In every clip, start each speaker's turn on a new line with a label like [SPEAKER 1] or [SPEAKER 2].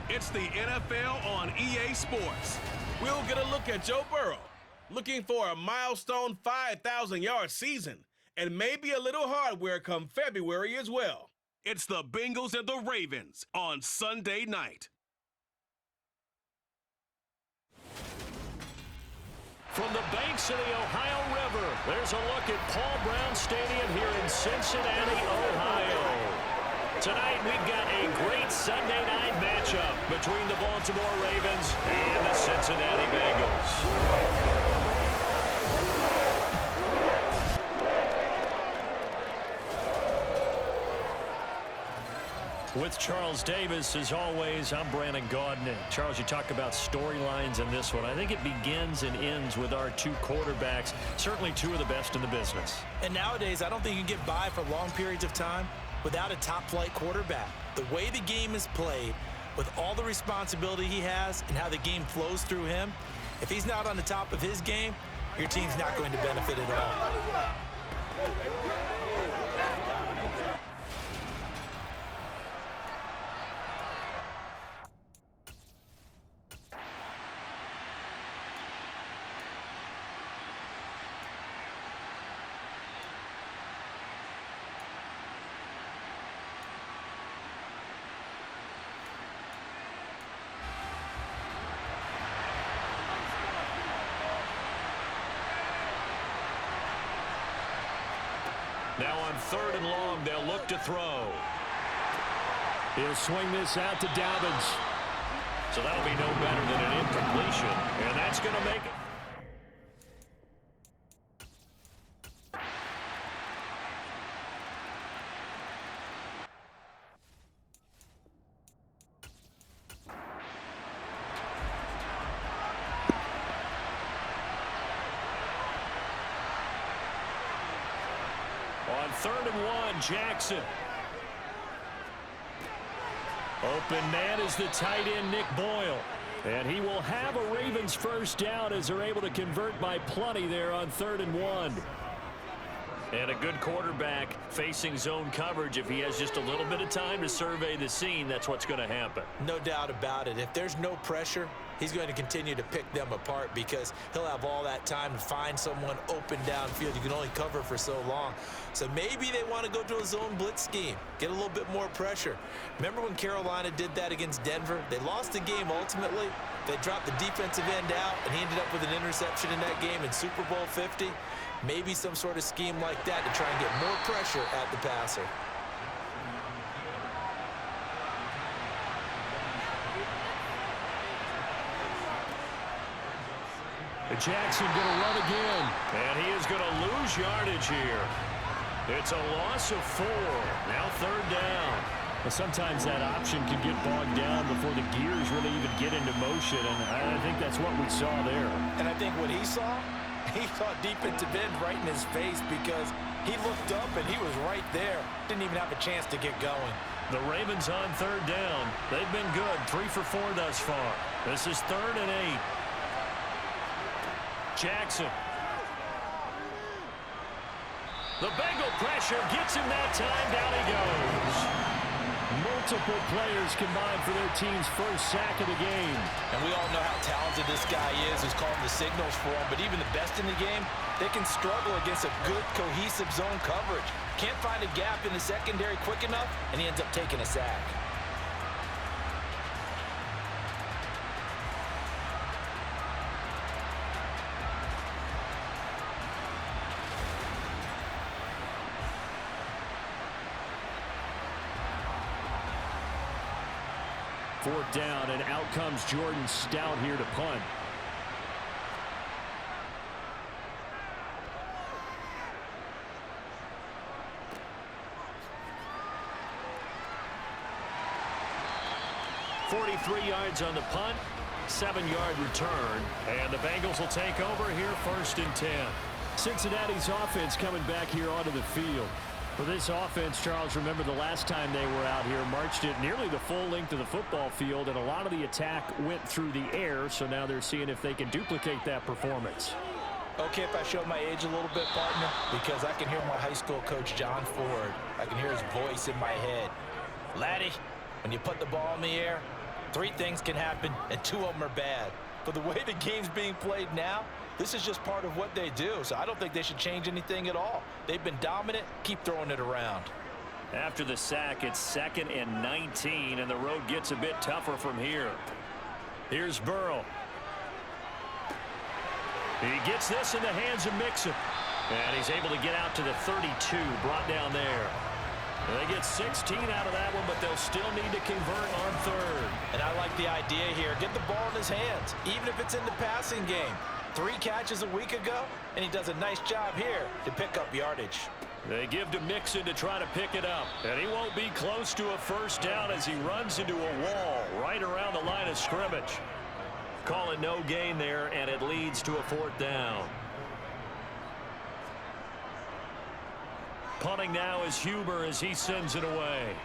[SPEAKER 1] It's the NFL on EA Sports. We'll get a look at Joe Burrow, looking for a milestone 5,000-yard season, and maybe a little hardware come February as well. It's the Bengals and the Ravens on Sunday night.
[SPEAKER 2] From the banks of the Ohio River, there's a look at Paul Brown Stadium here in Cincinnati, Ohio. Tonight, we've got a great Sunday night matchup between the Baltimore Ravens and the Cincinnati Bengals. With Charles Davis, as always, I'm Brandon Gaudin. Charles, you talk about storylines in this one. I think it begins and ends with our two quarterbacks, certainly two of the best in the business.
[SPEAKER 3] And nowadays, I don't think you can get by for long periods of time without a top-flight quarterback. The way the game is played, with all the responsibility he has and how the game flows through him, if he's not on the top of his game, your team's not going to benefit at all.
[SPEAKER 2] Now on 3rd and long, they'll look to throw. He'll swing this out to Dobbins. So that'll be no better than an incompletion, and that's going to make it. On 3rd and 1, Jackson. Open man is the tight end, Nick Boyle. And he will have a Ravens first down as they're able to convert by plenty there on 3rd and 1. And a good quarterback facing zone coverage. If he has just a little bit of time to survey the scene, that's what's going to happen.
[SPEAKER 3] No doubt about it. If there's no pressure, he's going to continue to pick them apart because he'll have all that time to find someone open downfield. You can only cover for so long. So maybe they want to go to a zone blitz scheme, get a little bit more pressure. Remember when Carolina did that against Denver? They lost the game ultimately. They dropped the defensive end out, and he ended up with an interception in that game in Super Bowl 50. Maybe some sort of scheme like that to try and get more pressure at the passer.
[SPEAKER 2] Jackson going to run again, and he is going to lose yardage here. It's a loss of 4. Now 3rd down. Well, sometimes that option can get bogged down before the gears really even get into motion, and I think that's what we saw there.
[SPEAKER 3] And I think what he saw defensive end right in his face because he looked up and he was right there. Didn't even have a chance to get going.
[SPEAKER 2] The Ravens on 3rd down. They've been good, 3 for 4 thus far. This is 3rd and 8. Jackson. The Bengal pressure gets him that time. Down he goes. Multiple players combined for their team's first sack of the game.
[SPEAKER 3] And we all know how talented this guy is who's calling the signals for him. But even the best in the game, they can struggle against a good, cohesive zone coverage. Can't find a gap in the secondary quick enough, and he ends up taking a sack.
[SPEAKER 2] Fourth down, and out comes Jordan Stout here to punt. .43 yards on the punt, 7-yard return, and the Bengals will take over here 1st and 10. Cincinnati's offense coming back here onto the field. For this offense, Charles, remember the last time they were out here, marched it nearly the full length of the football field, and a lot of the attack went through the air, so now they're seeing if they can duplicate that performance.
[SPEAKER 3] Okay, if I show my age a little bit, partner, because I can hear my high school coach, John Ford. I can hear his voice in my head. Laddie, when you put the ball in the air, Three things can happen, and two of them are bad. But the way the game's being played now, this is just part of what they do. So I don't think they should change anything at all. They've been dominant. Keep throwing it around.
[SPEAKER 2] After the sack, it's 2nd and 19, and the road gets a bit tougher from here. Here's Burrow. He gets this in the hands of Mixon. And he's able to get out to the 32, brought down there. And they get 16 out of that one, but they'll still need to convert on 3rd.
[SPEAKER 3] And I like the idea here. Get the ball in his hands, even if it's in the passing game. 3 catches a week ago, and he does a nice job here to pick up yardage.
[SPEAKER 2] They give to Mixon to try to pick it up. And he won't be close to a first down as he runs into a wall right around the line of scrimmage. Call it no gain there, and it leads to a 4th down. Punting now is Huber as he sends it away.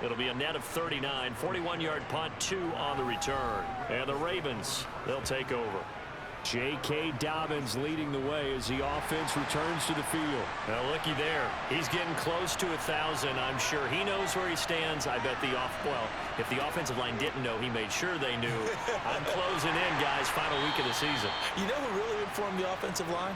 [SPEAKER 2] It'll be a net of 39, 41-yard punt, 2 on the return. And the Ravens, they'll take over. J.K. Dobbins leading the way as the offense returns to the field. Now, looky there. He's getting close to 1,000. I'm sure he knows where he stands. I bet if the offensive line didn't know, he made sure they knew. I'm closing in, guys. Final week of the season.
[SPEAKER 3] You know who really informed the offensive line?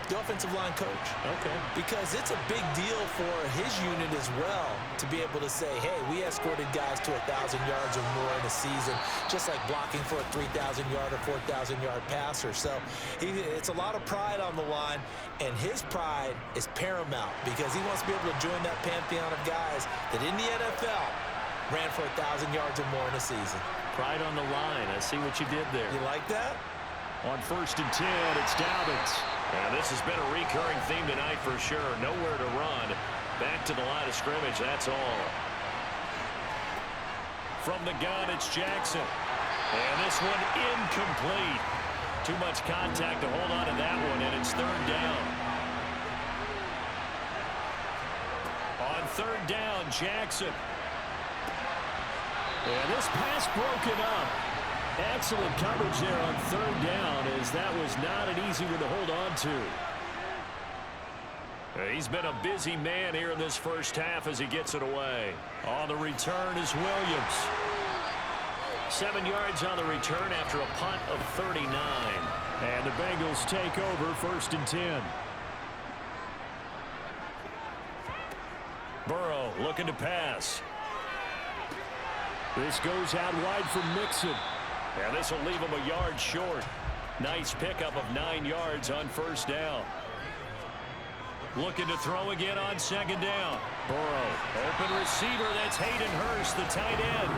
[SPEAKER 3] The offensive line coach.
[SPEAKER 2] Okay.
[SPEAKER 3] Because it's a big deal for his unit as well to be able to say, hey, we escorted guys to 1,000 yards or more in a season, just like blocking for a 3,000-yard or 4,000-yard passer. So it's a lot of pride on the line, and his pride is paramount because he wants to be able to join that pantheon of guys that in the NFL ran for 1,000 yards or more in a season.
[SPEAKER 2] Pride on the line. I see what you did there.
[SPEAKER 3] You like that?
[SPEAKER 2] On 1st and 10, it's Dobbins. And this has been a recurring theme tonight for sure. Nowhere to run. Back to the line of scrimmage, that's all. From the gun, it's Jackson. And this one incomplete. Too much contact to hold on to that one, and it's 3rd down. On 3rd down, Jackson. And this pass broken up. Excellent coverage there on 3rd down, as that was not an easy one to hold on to. He's been a busy man here in this first half as he gets it away. On the return is Williams. 7 yards on the return after a punt of 39. And the Bengals take over 1st and 10. Burrow looking to pass. This goes out wide for Mixon. And this will leave him a yard short. Nice pickup of 9 yards on 1st down. Looking to throw again on 2nd down. Burrow, open receiver. That's Hayden Hurst, the tight end.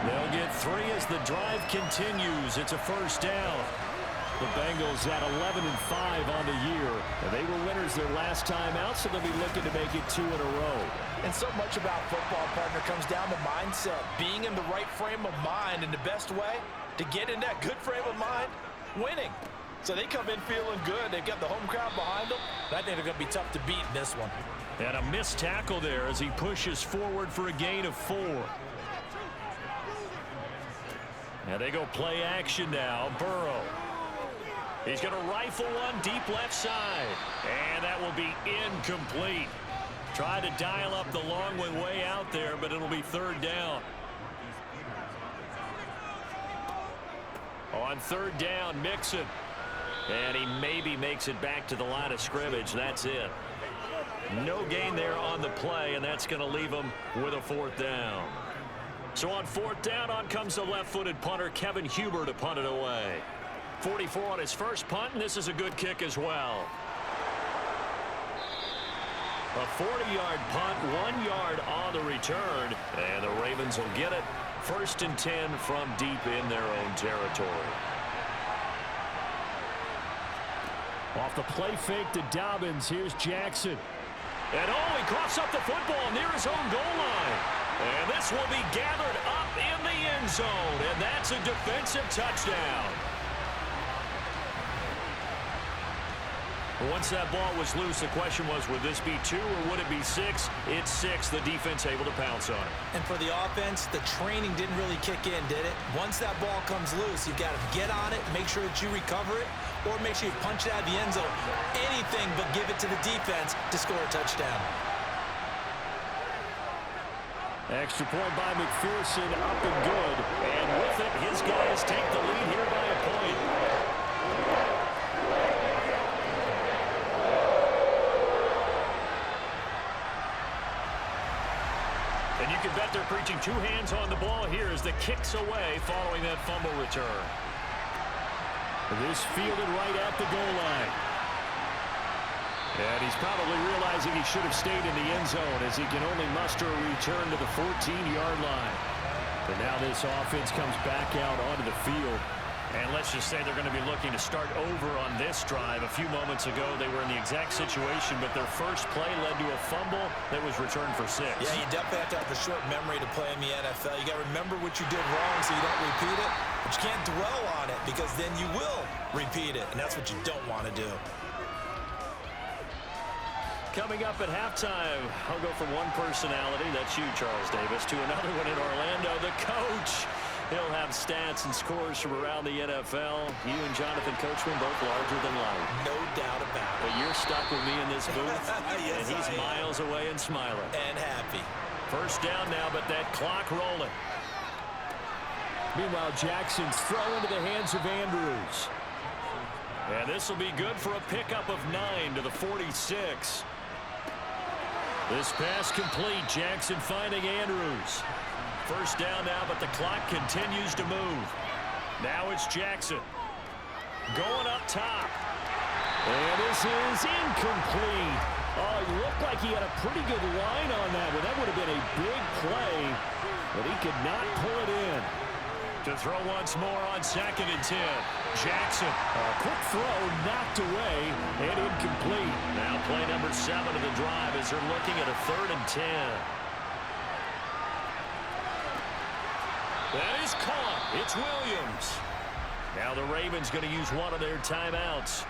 [SPEAKER 2] They'll get 3 as the drive continues. It's a 1st down. The Bengals at 11-5 on the year. And they were winners their last time out, so they'll be looking to make it 2 in a row.
[SPEAKER 3] And so much about football, partner, comes down to mindset. Being in the right frame of mind, and the best way to get in that good frame of mind, winning. So they come in feeling good. They've got the home crowd behind them. I think they're going to be tough to beat in this one.
[SPEAKER 2] And a missed tackle there as he pushes forward for a gain of 4. And they go play action now. Burrow. He's going to rifle one deep left side. And that will be incomplete. Try to dial up the long one way out there, but it'll be 3rd down. On 3rd down, Mixon. And he maybe makes it back to the line of scrimmage. That's it. No gain there on the play, and that's going to leave him with a 4th down. So on 4th down, on comes the left-footed punter, Kevin Huber, to punt it away. 44 on his first punt, and this is a good kick as well. A 40-yard punt, 1 yard on the return, and the Ravens will get it. 1st and 10 from deep in their own territory. Off the play fake to Dobbins, here's Jackson. And he coughs up the football near his own goal line. And this will be gathered up in the end zone, and that's a defensive touchdown. Once that ball was loose, the question was, would this be 2 or would it be 6? It's 6. The defense able to pounce on it.
[SPEAKER 3] And for the offense, the training didn't really kick in, did it? Once that ball comes loose, you've got to get on it, make sure that you recover it, or make sure you punch it out of the end zone. Anything but give it to the defense to score a touchdown.
[SPEAKER 2] Extra point by McPherson, up and good. And with it, his guys take the lead here by a point. And you can bet they're preaching two hands on the ball here as the kick's away following that fumble return. This fielded right at the goal line. And he's probably realizing he should have stayed in the end zone as he can only muster a return to the 14-yard line. But now this offense comes back out onto the field. And let's just say they're going to be looking to start over on this drive. A few moments ago, they were in the exact situation, but their first play led to a fumble that was returned for 6.
[SPEAKER 3] Yeah, you definitely have to have the short memory to play in the NFL. You got to remember what you did wrong so you don't repeat it, but you can't dwell on it because then you will repeat it, and that's what you don't want to do.
[SPEAKER 2] Coming up at halftime, I'll go from one personality, that's you, Charles Davis, to another one in Orlando, the coach. He'll have stats and scores from around the NFL. You and Jonathan Coachman both larger than life.
[SPEAKER 3] No doubt about it.
[SPEAKER 2] But you're stuck with me in this booth,
[SPEAKER 3] yes,
[SPEAKER 2] and he's miles away and smiling.
[SPEAKER 3] And happy.
[SPEAKER 2] First down now, but that clock rolling. Meanwhile, Jackson's throw into the hands of Andrews. And this will be good for a pickup of 9 to the 46. This pass complete. Jackson finding Andrews. First down now, but the clock continues to move. Now it's Jackson. Going up top. And this is incomplete. Oh, it looked like he had a pretty good line on that one. That would have been a big play, but he could not pull it in. To throw once more on 2nd and 10. Jackson. A quick throw knocked away and incomplete. Now play number 7 of the drive as they're looking at a 3rd and 10. That is caught. It's Williams. Now the Ravens going to use one of their timeouts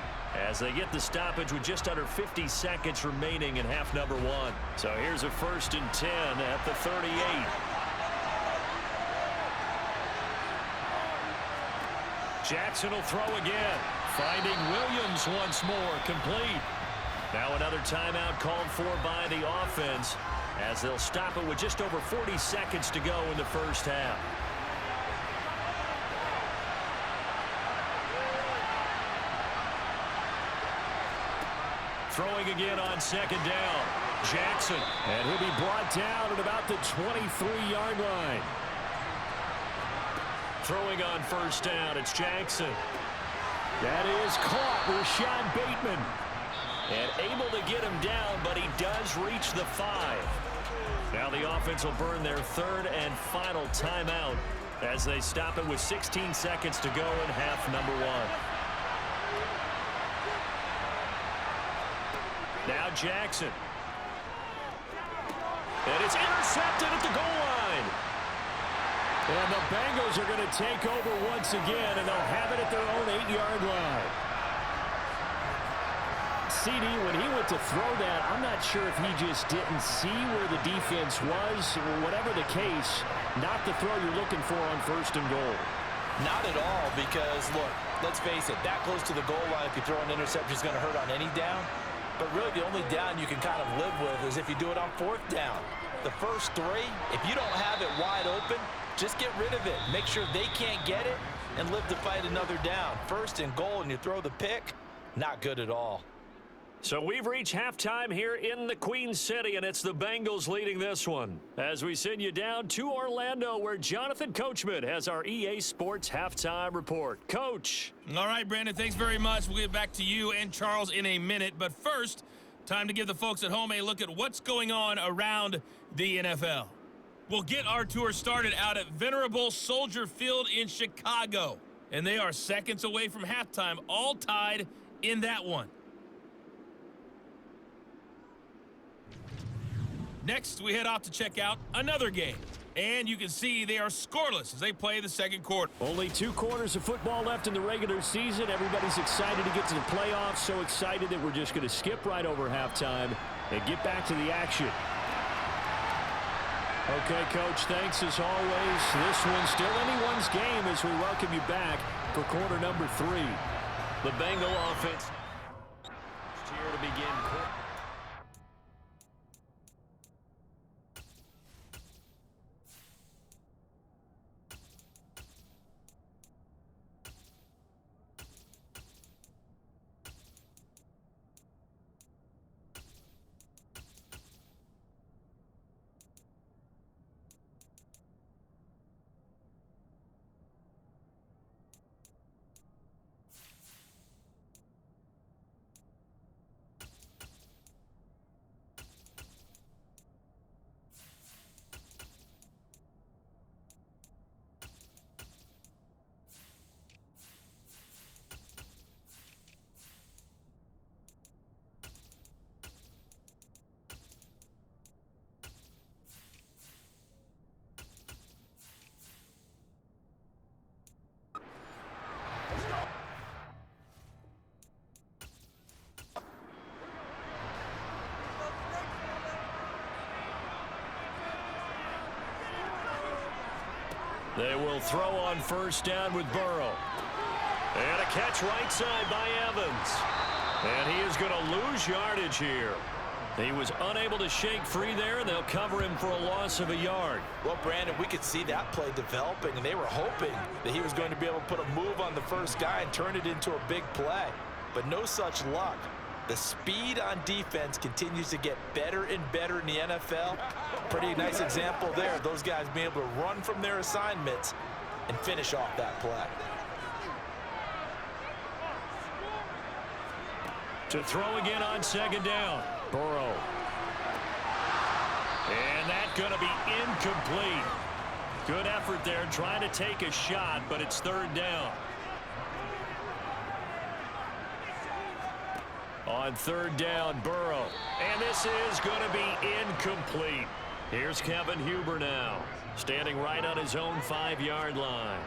[SPEAKER 2] as they get the stoppage with just under 50 seconds remaining in half number 1. So here's a 1st and 10 at the 38. Jackson will throw again. Finding Williams once more. Complete. Now another timeout called for by the offense as they'll stop it with just over 40 seconds to go in the first half. Throwing again on 2nd down. Jackson. And he'll be brought down at about the 23-yard line. Throwing on 1st down, it's Jackson. That is caught, Rashad Bateman. And able to get him down, but he does reach the 5. Now the offense will burn their 3rd and final timeout as they stop it with 16 seconds to go in half number 1. Now Jackson. And it's intercepted at the goal line. And the Bengals are going to take over once again, and they'll have it at their own 8-yard line. CD, when he went to throw that, I'm not sure if he just didn't see where the defense was. Whatever the case, not the throw you're looking for on 1st and goal.
[SPEAKER 3] Not at all, because, look, let's face it, that close to the goal line, if you throw an interception, is going to hurt on any down. But really, the only down you can kind of live with is if you do it on 4th down. The first 3, if you don't have it wide open, just get rid of it. Make sure they can't get it and live to fight another down. 1st and goal, and you throw the pick, not good at all.
[SPEAKER 2] So we've reached halftime here in the Queen City, and it's the Bengals leading this one. As we send you down to Orlando, where Jonathan Coachman has our EA Sports halftime report. Coach.
[SPEAKER 1] All right, Brandon, thanks very much. We'll get back to you and Charles in a minute. But first, time to give the folks at home a look at what's going on around the NFL. We'll get our tour started out at Venerable Soldier Field in Chicago. And they are seconds away from halftime, all tied in that one. Next, we head off to check out another game. And you can see they are scoreless as they play the 2nd quarter.
[SPEAKER 2] Only 2 quarters of football left in the regular season. Everybody's excited to get to the playoffs. So excited that we're just going to skip right over halftime and get back to the action. Okay, Coach, thanks as always. This one's still anyone's game as we welcome you back for quarter number 3. The Bengal offense here to begin quarter. They will throw on first down with Burrow. And a catch right side by Evans. And he is going to lose yardage here. He was unable to shake free there, and they'll cover him for a loss of a yard.
[SPEAKER 3] Well, Brandon, we could see that play developing, and they were hoping that he was going to be able to put a move on the first guy and turn it into a big play. But no such luck. The speed on defense continues to get better and better in the NFL. Pretty nice example there of those guys being able to run from their assignments and finish off that play.
[SPEAKER 2] To throw again on second down. Burrow. And that's going to be incomplete. Good effort there trying to take a shot, but it's third down. On third down, Burrow. And this is going to be incomplete. Here's Kevin Huber now, standing right on his own 5-yard line.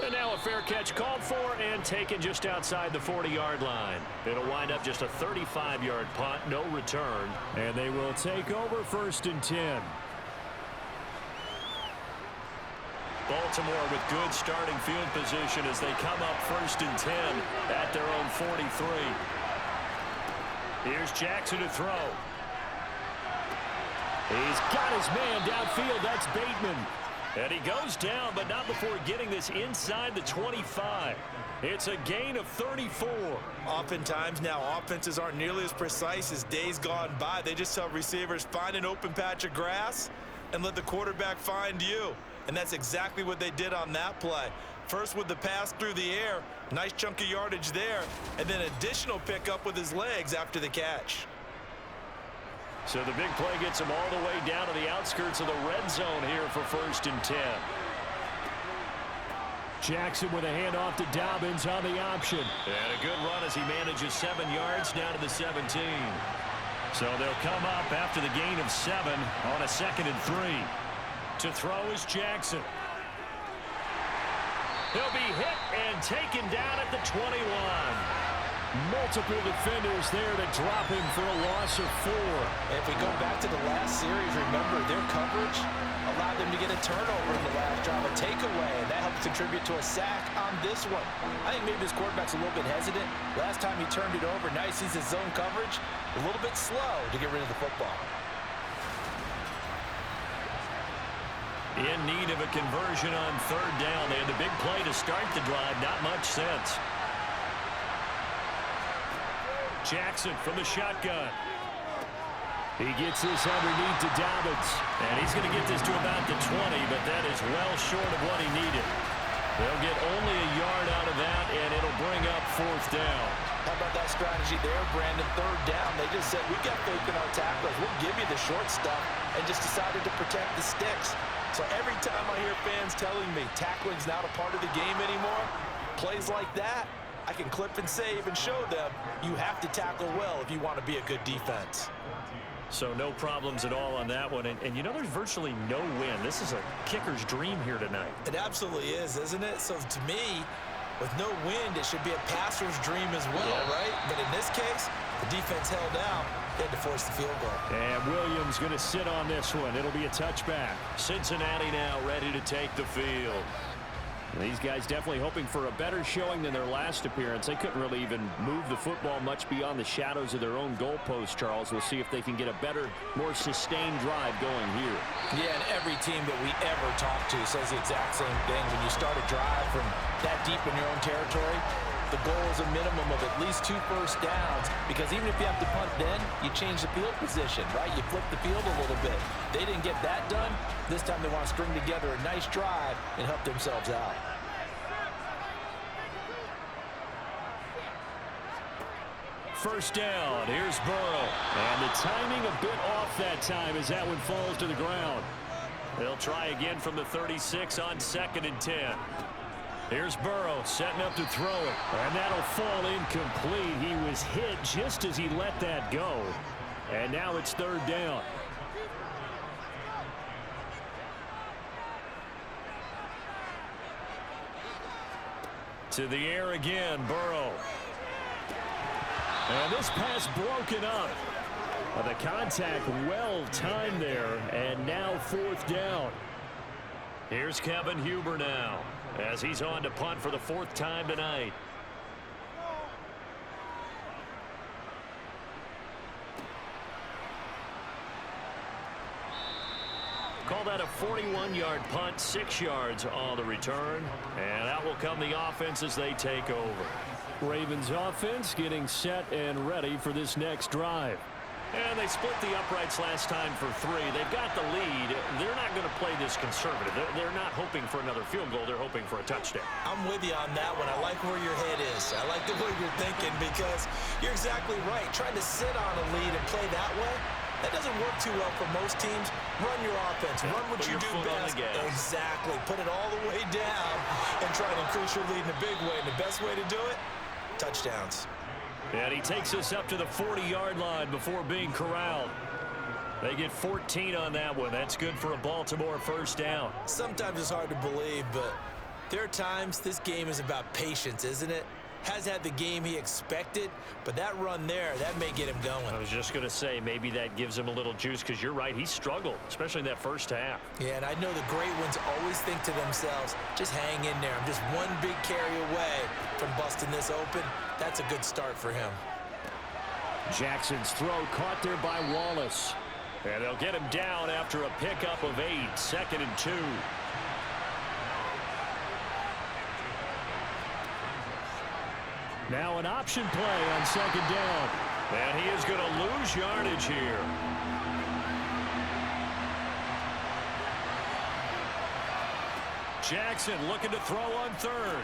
[SPEAKER 2] And now a fair catch called for and taken just outside the 40-yard line. It'll wind up just a 35-yard punt, no return. And they will take over first and 10. Baltimore with good starting field position as they come up first and 10 at their own 43. Here's Jackson to throw. He's got his man downfield. That's Bateman. And he goes down, but not before getting this inside the 25. It's a gain of 34.
[SPEAKER 3] Oftentimes now, offenses aren't nearly as precise as days gone by. They just tell receivers, find an open patch of grass and let the quarterback find you. And that's exactly what they did on that play. First with the pass through the air, nice chunk of yardage there, and then additional pickup with his legs after the catch.
[SPEAKER 2] So the big play gets him all the way down to the outskirts of the red zone here for first and 10. Jackson with a handoff to Dobbins on the option. And a good run as he manages 7 yards down to the 17. So they'll come up after the gain of 7 on a 2nd and 3. To throw is Jackson. He'll be hit and taken down at the 21. Multiple defenders there to drop him for a loss of 4.
[SPEAKER 3] If we go back to the last series, remember their coverage allowed them to get a turnover in the last drive, a takeaway, and that helps contribute to a sack on this one. I think maybe this quarterback's a little bit hesitant. Last time he turned it over, now he sees his zone coverage a little bit slow to get rid of the football.
[SPEAKER 2] In need of a conversion on third down. They had the big play to start the drive. Not much sense. Jackson from the shotgun. He gets this underneath to Dobbins. And he's going to get this to about the 20, but that is well short of what he needed. They'll get only a yard out of that, and it'll bring up fourth down.
[SPEAKER 3] How about that strategy there, Brandon? Third down. They just said, we've got faith in our tacklers. We'll give you the short stuff, and just decided to protect the sticks. So every time I hear fans telling me tackling's not a part of the game anymore, plays like that, I can clip and save and show them you have to tackle well if you want to be a good defense.
[SPEAKER 2] So no problems at all on that one. And you know, there's virtually no win. This is a kicker's dream here tonight.
[SPEAKER 3] It absolutely is, isn't it? So to me, with no wind, it should be a passer's dream as well, right? But in this case, the defense held out. They had to force the field goal.
[SPEAKER 2] And Williams going to sit on this one. It'll be a touchback. Cincinnati now ready to take the field. These guys definitely hoping for a better showing than their last appearance. They couldn't really even move the football much beyond the shadows of their own goalpost, Charles. We'll see if they can get a better, more sustained drive going here.
[SPEAKER 3] Yeah, and every team that we ever talk to says the exact same thing. When you start a drive from that deep in your own territory, the goal is a minimum of at least 2 first downs, because even if you have to punt then, you change the field position, right? You flip the field a little bit. They didn't get that done. This time they want to string together a nice drive and help themselves out.
[SPEAKER 2] First down, here's Burrow. And the timing a bit off that time as that one falls to the ground. They'll try again from the 36 on 2nd and 10. Here's Burrow setting up to throw it. And that'll fall incomplete. He was hit just as he let that go. And now it's third down. To the air again, Burrow. And this pass broken up. Well, the contact well timed there, and now 4th down. Here's Kevin Huber now as he's on to punt for the 4th time tonight. Call that a 41-yard punt, 6 yards on the return. And out will come the offense as they take over. Ravens offense getting set and ready for this next drive. And they split the uprights last time for 3. They've got the lead. They're not going to play this conservative. They're not hoping for another field goal. They're hoping for a touchdown.
[SPEAKER 3] I'm with you on that one. I like where your head is. I like the way you're thinking because you're exactly right. Trying to sit on a lead and play that way, that doesn't work too well for most teams. Run your offense. Run what you do best. Exactly. Put it all the way down and try to increase your lead in a big way. And the best way to do it, touchdowns.
[SPEAKER 2] And he takes us up to the 40-yard line before being corralled. They get 14 on that one. That's good for a Baltimore 1st down.
[SPEAKER 3] Sometimes it's hard to believe, but there are times this game is about patience, isn't it? Has had the game he expected, but that run there, that may get him going.
[SPEAKER 2] I was just going to say, maybe that gives him a little juice because you're right, he struggled, especially in that first half.
[SPEAKER 3] Yeah, and I know the great ones always think to themselves, just hang in there. I'm just one big carry away from busting this open. That's a good start for him.
[SPEAKER 2] Jackson's throw caught there by Wallace. And they'll get him down after a pickup of 8, 2nd and 2. Now an option play on 2nd down. And he is going to lose yardage here. Jackson looking to throw on 3rd.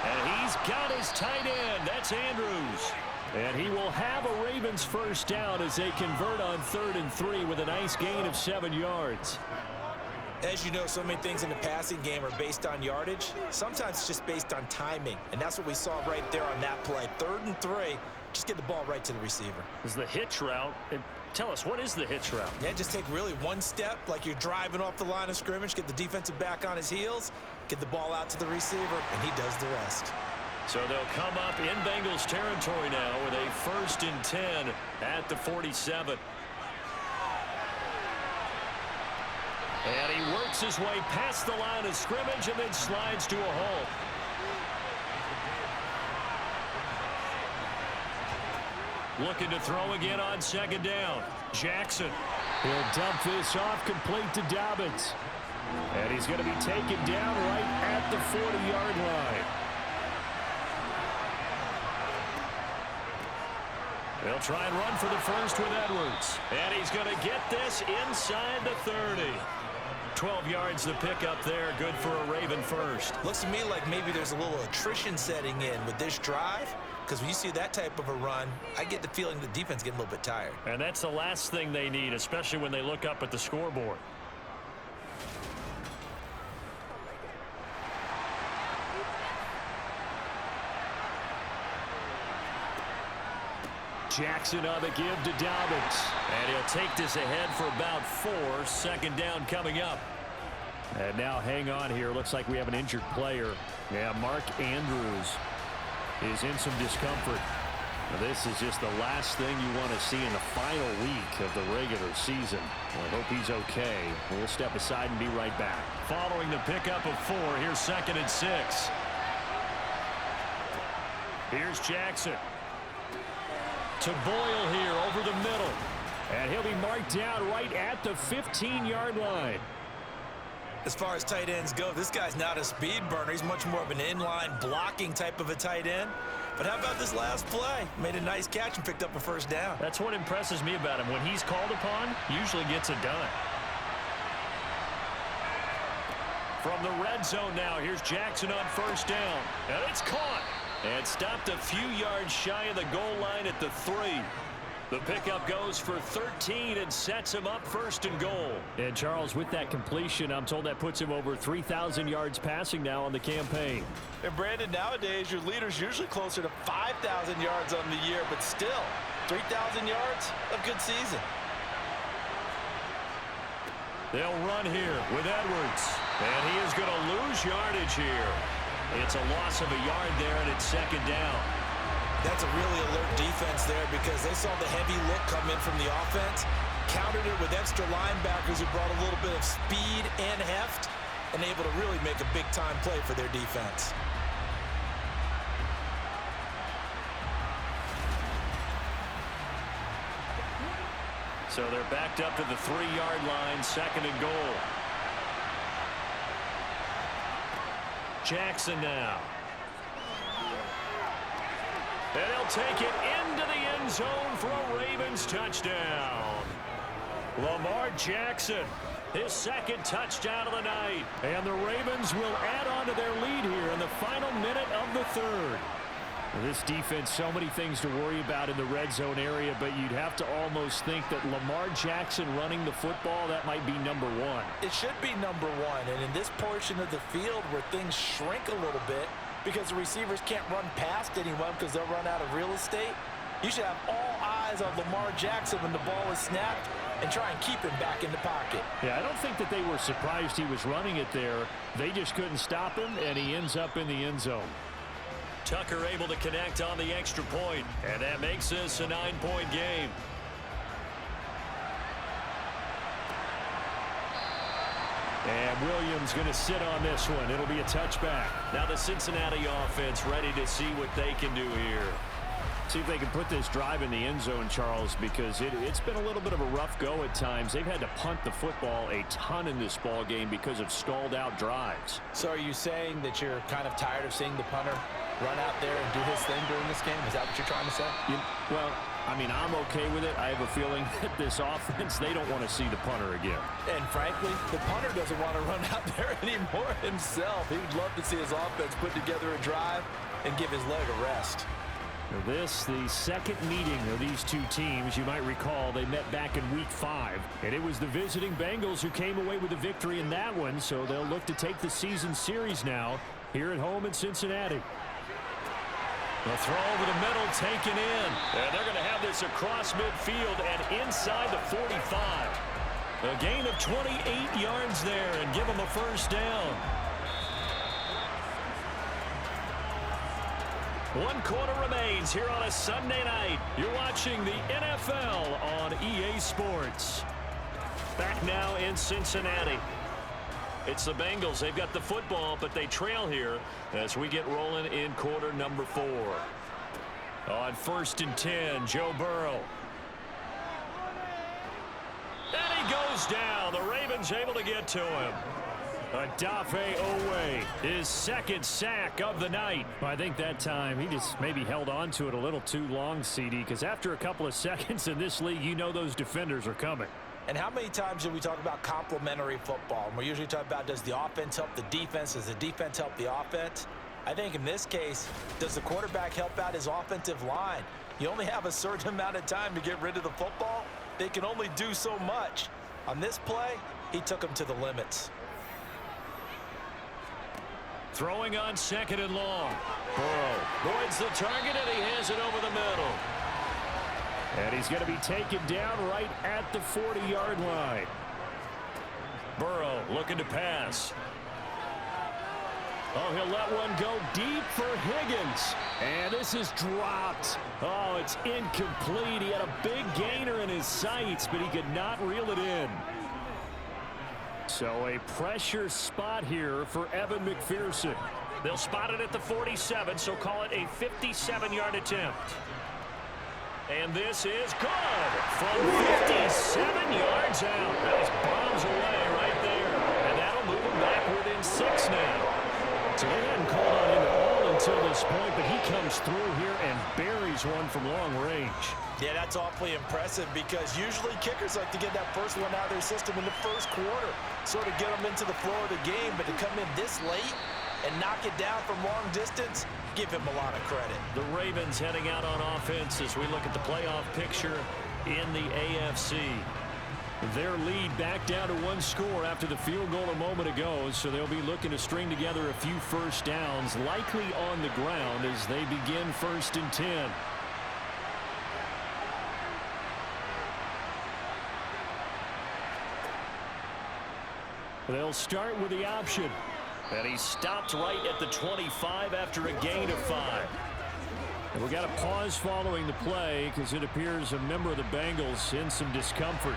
[SPEAKER 2] And he's got his tight end. That's Andrews. And he will have a Ravens 1st down as they convert on 3rd and 3 with a nice gain of 7 yards.
[SPEAKER 3] As you know, so many things in the passing game are based on yardage. Sometimes it's just based on timing. And that's what we saw right there on that play. 3rd and 3. Just get the ball right to the receiver.
[SPEAKER 2] This is the hitch route. Tell us, what is the hitch route?
[SPEAKER 3] Yeah, just take really one step like you're driving off the line of scrimmage, get the defensive back on his heels, get the ball out to the receiver, and he does the rest.
[SPEAKER 2] So they'll come up in Bengals territory now with a 1st and 10 at the 47. And he works his way past the line of scrimmage and then slides to a halt. Looking to throw again on 2nd down. Jackson. He'll dump this off complete to Dobbins. And he's going to be taken down right at the 40-yard line. They'll try and run for the 1st with Edwards. And he's going to get this inside the 30. 12 yards to pick up there. Good for a Raven 1st.
[SPEAKER 3] Looks to me like maybe there's a little attrition setting in with this drive. Because when you see that type of a run, I get the feeling the defense getting a little bit tired.
[SPEAKER 2] And that's the last thing they need, especially when they look up at the scoreboard. Jackson on the give to Dobbins. And he'll take this ahead for about 4. 2nd down coming up. And now hang on here. Looks like we have an injured player. Yeah, Mark Andrews is in some discomfort. Now, this is just the last thing you want to see in the final week of the regular season. I hope he's okay. We'll step aside and be right back. Following the pickup of 4, here's 2nd and 6. Here's Jackson. To Boyle here over the middle. And he'll be marked down right at the 15-yard line.
[SPEAKER 3] As far as tight ends go, this guy's not a speed burner. He's much more of an inline blocking type of a tight end. But how about this last play? Made a nice catch and picked up a 1st down.
[SPEAKER 2] That's what impresses me about him. When he's called upon, usually gets it done. From the red zone now, here's Jackson on 1st down. And it's caught. And stopped a few yards shy of the goal line at the 3. The pickup goes for 13 and sets him up 1st and goal. And Charles, with that completion, I'm told that puts him over 3,000 yards passing now on the campaign.
[SPEAKER 3] And Brandon, nowadays your leader's usually closer to 5,000 yards on the year, but still 3,000 yards, a good season.
[SPEAKER 2] They'll run here with Edwards. And he is going to lose yardage here. It's a loss of a yard there, and it's 2nd down.
[SPEAKER 3] That's a really alert defense there because they saw the heavy look come in from the offense, countered it with extra linebackers who brought a little bit of speed and heft, and able to really make a big-time play for their defense.
[SPEAKER 2] So they're backed up to the 3-yard line, 2nd and goal. Jackson now. And he'll take it into the end zone for a Ravens touchdown. Lamar Jackson, his 2nd touchdown of the night. And the Ravens will add on to their lead here in the final minute of the 3rd. This defense, so many things to worry about in the red zone area, but you'd have to almost think that Lamar Jackson running the football, that might be number 1.
[SPEAKER 3] It should be number 1, and in this portion of the field where things shrink a little bit because the receivers can't run past anyone because they'll run out of real estate, you should have all eyes on Lamar Jackson when the ball is snapped and try and keep him back in the pocket.
[SPEAKER 2] Yeah, I don't think that they were surprised he was running it there. They just couldn't stop him, and he ends up in the end zone. Tucker able to connect on the extra point, and that makes this a 9-point game. And Williams going to sit on this one. It'll be a touchback. Now the Cincinnati offense ready to see what they can do here. See if they can put this drive in the end zone, Charles, because it's been a little bit of a rough go at times. They've had to punt the football a ton in this ball game because of stalled out drives.
[SPEAKER 3] So are you saying that you're kind of tired of seeing the punter run out there and do his thing during this game? Is that what you're trying to say?
[SPEAKER 2] Well, I mean, I'm okay with it. I have a feeling that this offense, they don't want to see the punter again.
[SPEAKER 3] And frankly, the punter doesn't want to run out there anymore himself. He would love to see his offense put together a drive and give his leg a rest.
[SPEAKER 2] This, the 2nd meeting of these two teams. You might recall they met back in Week 5, and it was the visiting Bengals who came away with a victory in that one, so they'll look to take the season series now here at home in Cincinnati. The throw over the middle taken in, and they're going to have this across midfield and inside the 45. A gain of 28 yards there and give them a first down. 1 quarter remains here on a Sunday night. You're watching the NFL on EA Sports. Back now in Cincinnati. It's the Bengals. They've got the football, but they trail here as we get rolling in quarter number 4. On 1st and 10, Joe Burrow. And he goes down. The Ravens able to get to him. Odafe Owe, his 2nd sack of the night. I think that time he just maybe held on to it a little too long, CD, because after a couple of seconds in this league, you know those defenders are coming.
[SPEAKER 3] And how many times do we talk about complementary football? And we usually talk about, does the offense help the defense? Does the defense help the offense? I think in this case, does the quarterback help out his offensive line? You only have a certain amount of time to get rid of the football. They can only do so much. On this play, he took them to the limits.
[SPEAKER 2] Throwing on 2nd and long. Burrow avoids the target, and he has it over the middle. And he's going to be taken down right at the 40-yard line. Burrow looking to pass. Oh, he'll let one go deep for Higgins. And this is dropped. Oh, it's incomplete. He had a big gainer in his sights, but he could not reel it in. So a pressure spot here for Evan McPherson. They'll spot it at the 47, so call it a 57-yard attempt. And this is good from 57 yards out. That was bombs away right there. And that'll move him back within 6 now. So they hadn't called on him at all until this point, but he comes through here and buries one from long range.
[SPEAKER 3] Yeah, that's awfully impressive because usually kickers like to get that first one out of their system in the first quarter, sort of get them into the flow of the game, but to come in this late and knock it down from long distance, give him a lot of credit.
[SPEAKER 2] The Ravens heading out on offense as we look at the playoff picture in the AFC. Their lead back down to 1 score after the field goal a moment ago, so they'll be looking to string together a few first downs, likely on the ground as they begin 1st and 10. They'll start with the option. And he stopped right at the 25 after a gain of 5. And we got a pause following the play because it appears a member of the Bengals in some discomfort.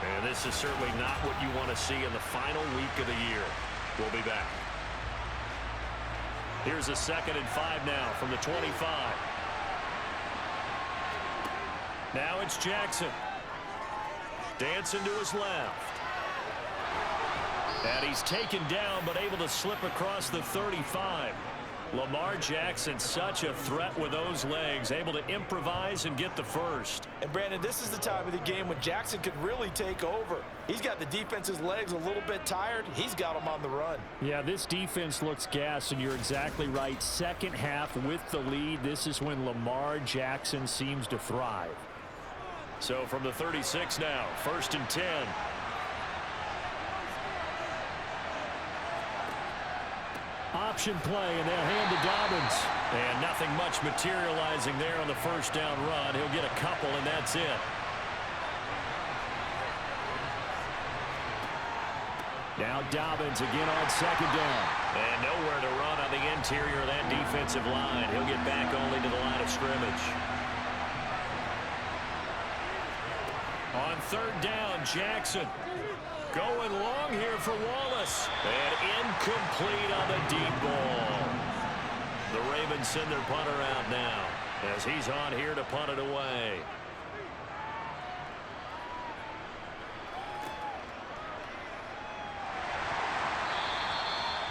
[SPEAKER 4] And this is certainly not what you want to see in the final week of the year. We'll be back. Here's a 2nd and 5 now from the 25. Now it's Jackson. Dancing to his left. And he's taken down but able to slip across the 35. Lamar Jackson, such a threat with those legs, able to improvise and get the first.
[SPEAKER 3] And Brandon, this is the time of the game when Jackson could really take over. He's got the defense's legs a little bit tired. He's got them on the run.
[SPEAKER 2] Yeah, this defense looks gassed, and you're exactly right. Second half with the lead, this is when Lamar Jackson seems to thrive.
[SPEAKER 4] So from the 36 now, 1st and 10.
[SPEAKER 2] Option play, and they'll hand to Dobbins.
[SPEAKER 4] And nothing much materializing there on the first down run. He'll get a couple, and that's it.
[SPEAKER 2] Now Dobbins again on 2nd down.
[SPEAKER 4] And nowhere to run on the interior of that defensive line. He'll get back only to the line of scrimmage.
[SPEAKER 2] On 3rd down, Jackson. Going long here for Wallace.
[SPEAKER 4] And incomplete on the deep ball. The Ravens send their punter out now as he's on here to punt it away.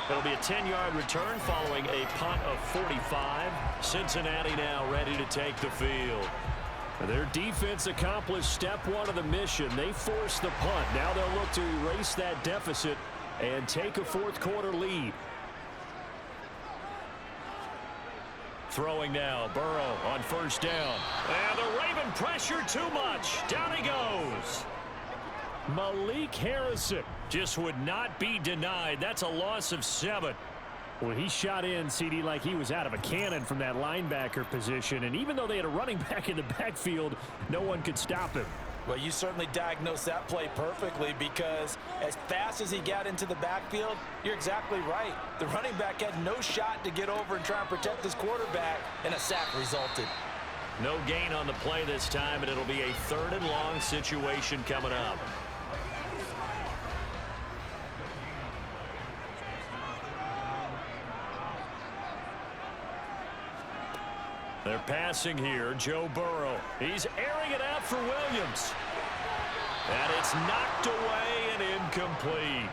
[SPEAKER 4] It'll be a 10-yard return following a punt of 45. Cincinnati now ready to take the field.
[SPEAKER 2] Their defense accomplished step 1 of the mission. They forced the punt. Now they'll look to erase that deficit and take a 4th quarter lead.
[SPEAKER 4] Throwing now, Burrow on 1st down. And the Raven pressure too much. Down he goes.
[SPEAKER 2] Malik Harrison just would not be denied. That's a loss of 7. Well, he shot in, CD, like he was out of a cannon from that linebacker position. And even though they had a running back in the backfield, no one could stop him.
[SPEAKER 3] Well, you certainly diagnosed that play perfectly because as fast as he got into the backfield, you're exactly right. The running back had no shot to get over and try and protect his quarterback, and a sack resulted.
[SPEAKER 4] No gain on the play this time, and it'll be a 3rd and long situation coming up.
[SPEAKER 2] They're passing here, Joe Burrow.
[SPEAKER 4] He's airing it out for Williams. And it's knocked away and incomplete.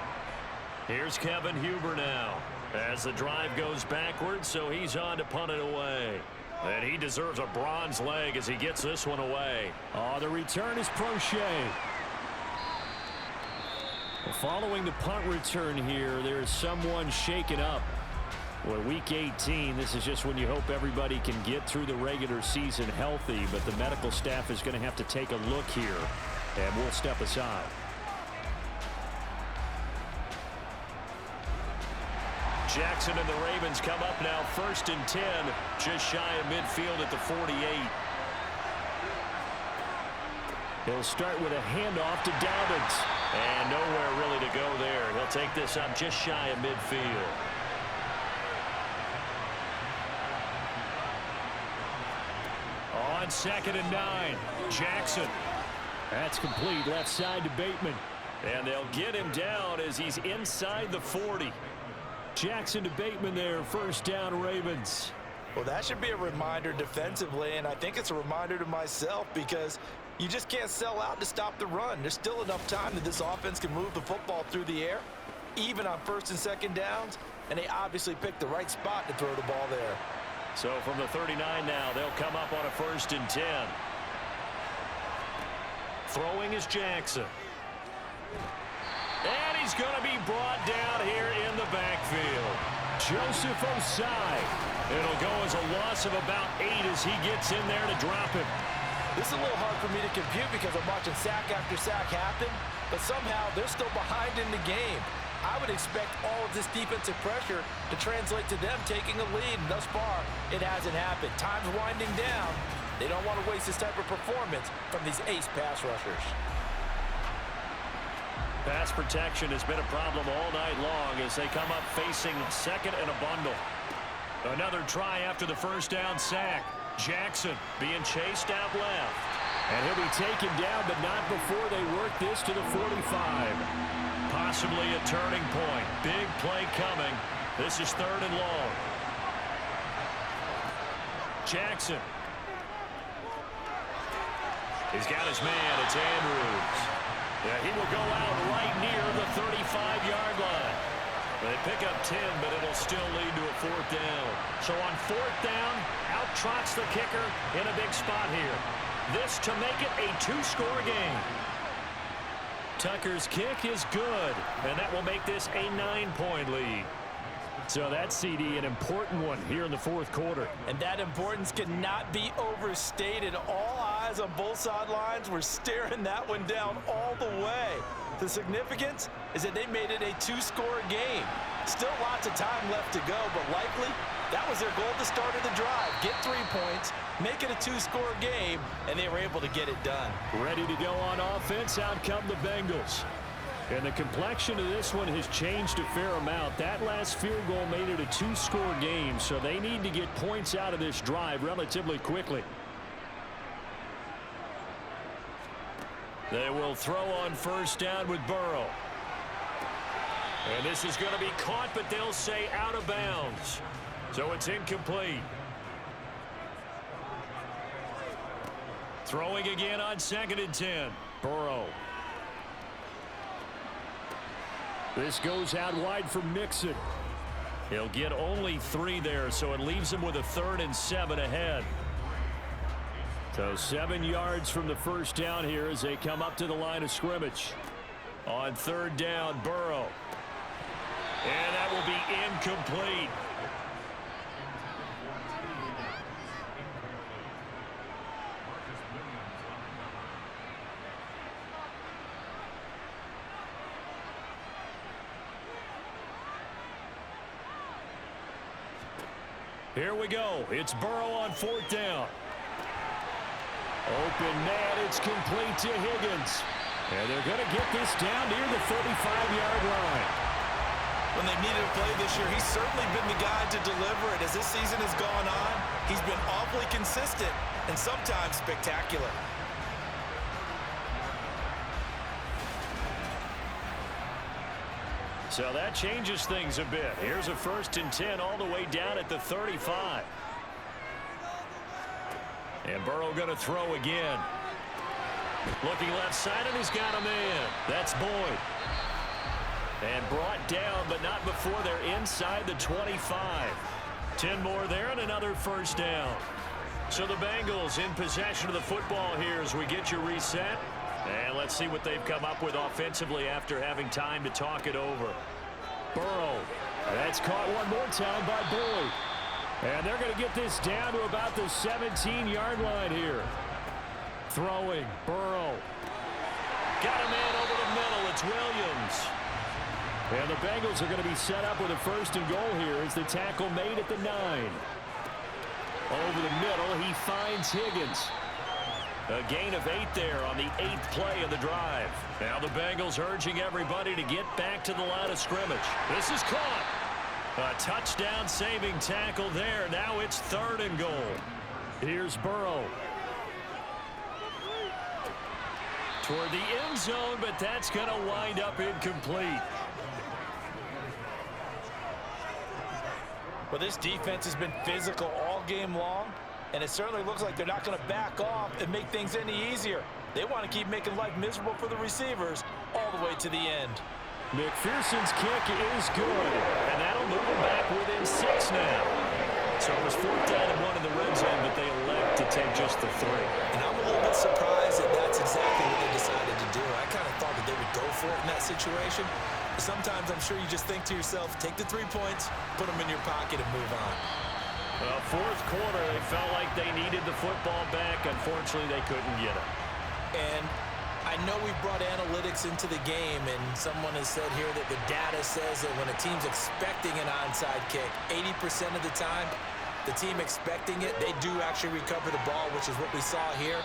[SPEAKER 4] Here's Kevin Huber now as the drive goes backwards, so he's on to punt it away. And he deserves a bronze leg as he gets this one away.
[SPEAKER 2] Oh, the return is Prochet. Well, following the punt return here, there is someone shaken up. Well, week 18, this is just when you hope everybody can get through the regular season healthy, but the medical staff is going to have to take a look here, and we'll step aside.
[SPEAKER 4] Jackson and the Ravens come up now 1st and 10, just shy of midfield at the 48.
[SPEAKER 2] He'll start with a handoff to Dobbins.
[SPEAKER 4] And nowhere really to go there. He'll take this up just shy of midfield.
[SPEAKER 2] On 2nd and 9, Jackson. That's complete, left side to Bateman.
[SPEAKER 4] And they'll get him down as he's inside the 40.
[SPEAKER 2] Jackson to Bateman there, 1st down Ravens.
[SPEAKER 3] Well, that should be a reminder defensively, and I think it's a reminder to myself because you just can't sell out to stop the run. There's still enough time that this offense can move the football through the air, even on 1st and 2nd downs, and they obviously picked the right spot to throw the ball there.
[SPEAKER 4] So from the 39 now, they'll come up on a 1st and 10. Throwing is Jackson. And he's going to be brought down here in the backfield.
[SPEAKER 2] Joseph Osai.
[SPEAKER 4] It'll go as a loss of about 8 as he gets in there to drop him.
[SPEAKER 3] This is a little hard for me to compute because I'm watching sack after sack happen, but somehow they're still behind in the game. I would expect all of this defensive pressure to translate to them taking a lead, and thus far, it hasn't happened. Time's winding down. They don't want to waste this type of performance from these ace pass rushers.
[SPEAKER 4] Pass protection has been a problem all night long as they come up facing 2nd and a bundle.
[SPEAKER 2] Another try after the 1st down sack.
[SPEAKER 4] Jackson being chased out left.
[SPEAKER 2] And he'll be taken down, but not before they work this to the 45.
[SPEAKER 4] Possibly a turning point. Big play coming. This is 3rd and long. Jackson. He's got his man. It's Andrews. Yeah, he will go out right near the 35-yard line. They pick up 10, but it'll still lead to a 4th down. So on 4th down, out trots the kicker in a big spot here. This to make it a 2-score game. Tucker's kick is good, and that will make this a 9-point lead. So that CD, an important one here in the 4th quarter.
[SPEAKER 3] And that importance cannot be overstated. All eyes on both sidelines were staring that one down all the way. The significance is that they made it a 2-score game. Still lots of time left to go, but likely that was their goal at the start of the drive. Get 3 points, make it a 2-score game, and they were able to get it done.
[SPEAKER 2] Ready to go on offense, out come the Bengals. And the complexion of this one has changed a fair amount. That last field goal made it a 2-score game, so they need to get points out of this drive relatively quickly.
[SPEAKER 4] They will throw on 1st down with Burrow. And this is going to be caught, but they'll say out of bounds. So it's incomplete. Throwing again on 2nd and 10. Burrow.
[SPEAKER 2] This goes out wide for Mixon.
[SPEAKER 4] He'll get only 3 there, so it leaves him with a 3rd and 7 ahead.
[SPEAKER 2] So 7 yards from the 1st down here as they come up to the line of scrimmage.
[SPEAKER 4] On 3rd down, Burrow. And that will be incomplete. Here we go. It's Burrow on 4th down.
[SPEAKER 2] Open man, it's complete to Higgins. And they're going to get this down near the 35-yard line.
[SPEAKER 3] When they needed a play this year, he's certainly been the guy to deliver it. As this season has gone on, he's been awfully consistent and sometimes spectacular.
[SPEAKER 4] So that changes things a bit. Here's a 1st and 10 all the way down at the 35. And Burrow going to throw again. Looking left side, and he's got a man. That's Boyd. And brought down, but not before they're inside the 25. 10 more there and another 1st down. So the Bengals in possession of the football here as we get your reset. And let's see what they've come up with offensively after having time to talk it over.
[SPEAKER 2] Burrow. That's caught one more time by Boyd. And they're going to get this down to about the 17-yard line here. Throwing, Burrow.
[SPEAKER 4] Got a man over the middle. It's Williams.
[SPEAKER 2] And the Bengals are going to be set up with a 1st and goal here as the tackle made at the 9. Over the middle, he finds Higgins.
[SPEAKER 4] A gain of 8 there on the 8th play of the drive. Now the Bengals urging everybody to get back to the line of scrimmage. This is caught. A touchdown saving tackle there. Now it's 3rd and goal.
[SPEAKER 2] Here's Burrow.
[SPEAKER 4] Toward the end zone, but that's going to wind up incomplete.
[SPEAKER 3] Well, this defense has been physical all game long, and it certainly looks like they're not going to back off and make things any easier. They want to keep making life miserable for the receivers all the way to the end.
[SPEAKER 2] McPherson's kick is good,
[SPEAKER 4] and that'll move them back within 6 now. So it was 4th down and 1 in the red zone, but they elect to take just the 3.
[SPEAKER 3] And I'm a little bit surprised that that's exactly what they decided to do. I kind of thought that they would go for it in that situation. But sometimes I'm sure you just think to yourself, take the 3 points, put them in your pocket, and move on.
[SPEAKER 4] Well, 4th quarter, they felt like they needed the football back. Unfortunately, they couldn't get it.
[SPEAKER 3] And I know we've brought analytics into the game, and someone has said here that the data says that when a team's expecting an onside kick, 80% of the time, the team expecting it, they do actually recover the ball, which is what we saw here.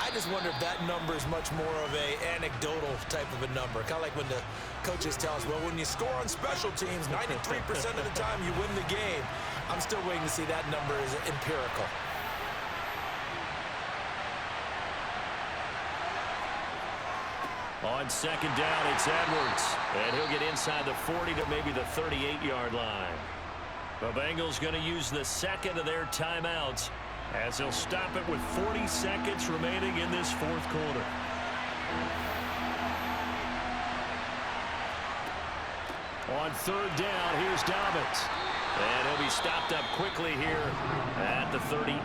[SPEAKER 3] I just wonder if that number is much more of a anecdotal type of a number. Kind of like when the coaches tell us, well, when you score on special teams, 93% of the time you win the game. I'm still waiting to see that number is empirical.
[SPEAKER 2] On second down, it's Edwards. And he'll get inside the 40 to maybe the 38-yard line. The Bengals going to use the second of their timeouts as they'll stop it with 40 seconds remaining in this fourth quarter. On third down, here's Dobbins. And he'll be stopped up quickly here at the 38.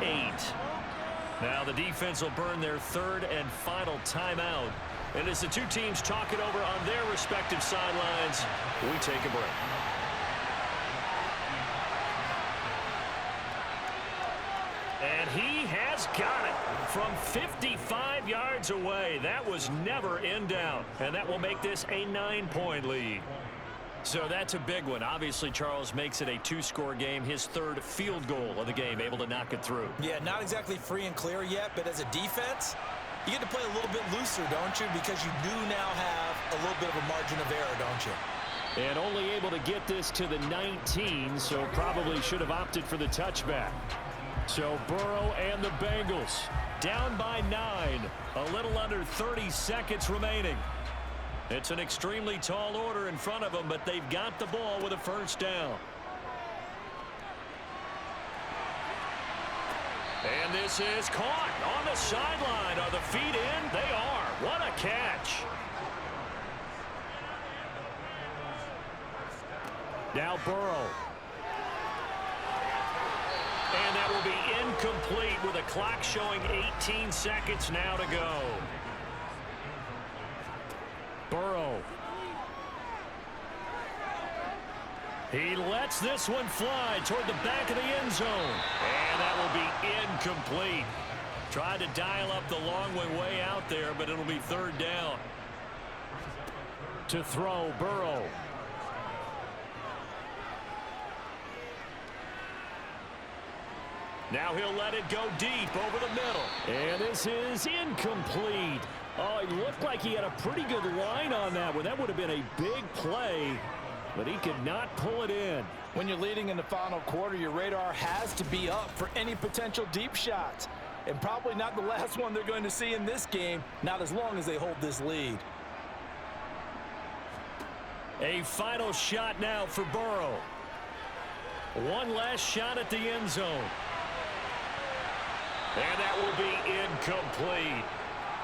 [SPEAKER 2] Now the defense will burn their third and final timeout. And as the two teams talk it over on their respective sidelines, we take a break. And he has got it from 55 yards away. That was never in doubt. And that will make this a 9-point lead. So that's a big one. Obviously, Charles makes it a 2-score game. His third field goal of the game, able to knock it through.
[SPEAKER 3] Yeah, not exactly free and clear yet, but as a defense, you get to play a little bit looser, don't you? Because you do now have a little bit of a margin of error, don't you?
[SPEAKER 2] And only able to get this to the 19, so probably should have opted for the touchback. So Burrow and the Bengals down by 9. A little under 30 seconds remaining. It's an extremely tall order in front of them, but they've got the ball with a first down. And this is caught on the sideline. Are the feet in? They are. What a catch. Now Burrow. And that will be incomplete with a clock showing 18 seconds now to go. Burrow. He lets this one fly toward the back of the end zone. And that will be incomplete. Tried to dial up the long way out there, but it'll be third down. To throw, Burrow. Now he'll let it go deep over the middle. And this is incomplete. Oh, it looked like he had a pretty good line on that one. That would have been a big play, but he could not pull it in.
[SPEAKER 5] When you're leading in the final quarter, your radar has to be up for any potential deep shots. And probably not the last one they're going to see in this game, not as long as they hold this lead.
[SPEAKER 2] A final shot now for Burrow. One last shot at the end zone. And that will be incomplete.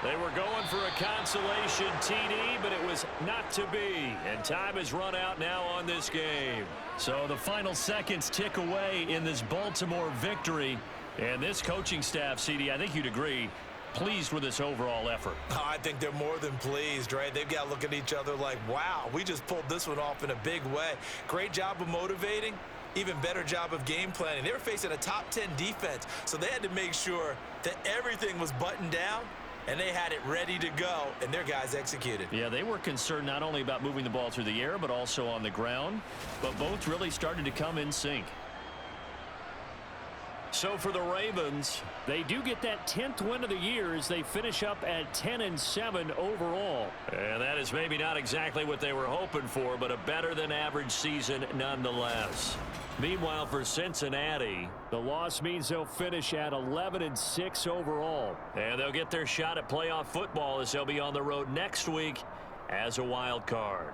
[SPEAKER 2] They were going for a consolation TD, but it was not to be. And time has run out now on this game. So the final seconds tick away in this Baltimore victory. And this coaching staff, CD, I think you'd agree, pleased with this overall effort.
[SPEAKER 3] I think they're more than pleased, right? They've got to look at each other like, wow, we just pulled this one off in a big way. Great job of motivating. Even better job of game planning. They were facing a top 10 defense, so they had to make sure that everything was buttoned down, and they had it ready to go, and their guys executed.
[SPEAKER 2] Yeah, they were concerned not only about moving the ball through the air, but also on the ground, but both really started to come in sync. So for the Ravens, they do get that 10th win of the year as they finish up at 10-7 overall. And that is maybe not exactly what they were hoping for, but a better than average season nonetheless. Meanwhile, for Cincinnati, the loss means they'll finish at 11-6 overall. And they'll get their shot at playoff football as they'll be on the road next week as a wild card.